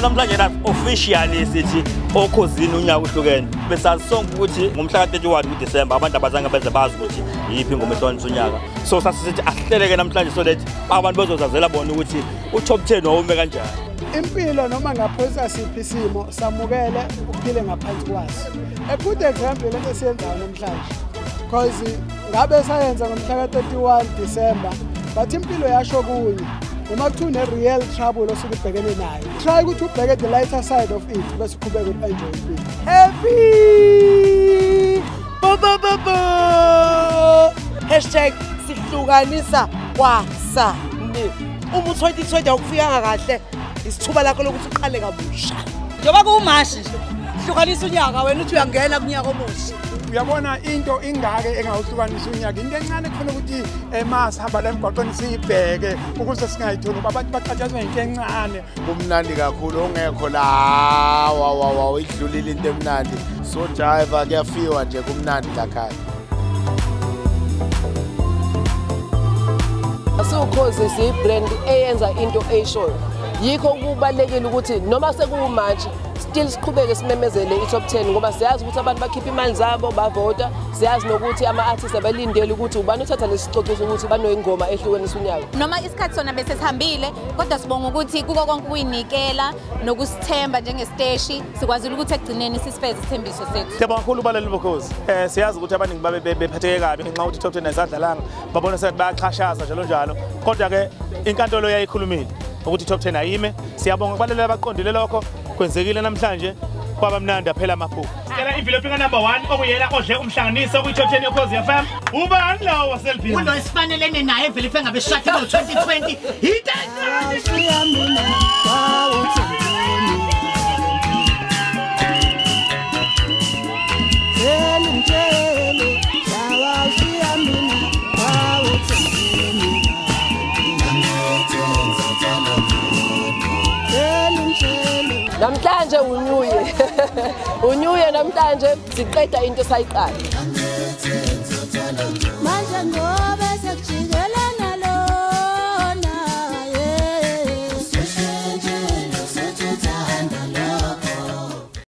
namhlanje na officially sithi okhosini unyaka uhlukene besazi sonke ukuthi ngomhla ka-31 kuDisemba abantu abazange beze bazi ukuthi yiphi ingoma ehlonisa unyaka so sasithi asihleleke namhlanje so that abantu bezozazela bona ukuthi u-top 10 wawume kanjani. Impilo noma ngaphosa siphi isimo samukele uphile ngaphansi kwaso. A good example lento esiyenzayo namhlanje because ngabe sayenza ngomhla ka-31 December but impilo yasho kunye noma kuthune real trouble osuke ubhekene nayo try ukuthi ubheke the lighter side of it bese uqhubeka uenjoy impilo. Happy #sihlukanisa kwasani. Uma u2020 awufikanga kahle isithuba lakho lokuthi uqale kabusha. Njoba kumashi hlukanisa unyaka wena uthi uyangena kunyaka omusha. Uyabona into ingake engawuhlukanisa unyaka into encane kufanele ukuthi masihamba la emgwaqweni siyibheke ukuze singayitholi abantu baqhatshazwa into encane. Kumnandi kakhulu ongekho la idlulile into emnandi so driver kuyafiwa nje kumnandi lakhaya. Asukhoze siyibrand eyenza into eshoyo yikho kubalekile ukuthi noma sekuwumatch still siqhubeke simemezele i-top 10 ngoba siyazi ukuthi abantu bakhipha imali zabo bavota siyazi nokuthi ama-artists abalindele ukuthi ubani uthatha lesixoxo ukuthi banoyingoma ehlukanisa unyaka noma isikhathi sona bese sihambile kodwa sibonga ukuthi kuko konke kuyinikela nokusithemba njengesiteshi sikwazile ukuthi ekugcineni sisifeze isithembiso sethu. Siyabonga kakhulu ubaleli bokhozi siyazi ukuthi abaningi bephatheke kabi ngenxa ukuthi i-top 10 ayisadlalanga babona sengathi bayaxhashaza njalo kodwa ke inkantolo yayikhulumile ukuthi i-top 10 ayime. Siyabonga kubaleli abaqondile lokho kwenzekile namhlanje kwaba mnandi phela amaphupho. Sicela envelope number 1 okuyena odle umhlanganiso kwi-top 10 yokhozi FM. Ubani lawo waselphini? Ulo esifanelene naye envelope engabe shakhe ngo2020. Namhlanje unyuye namhlanje siqeda into sayiqala.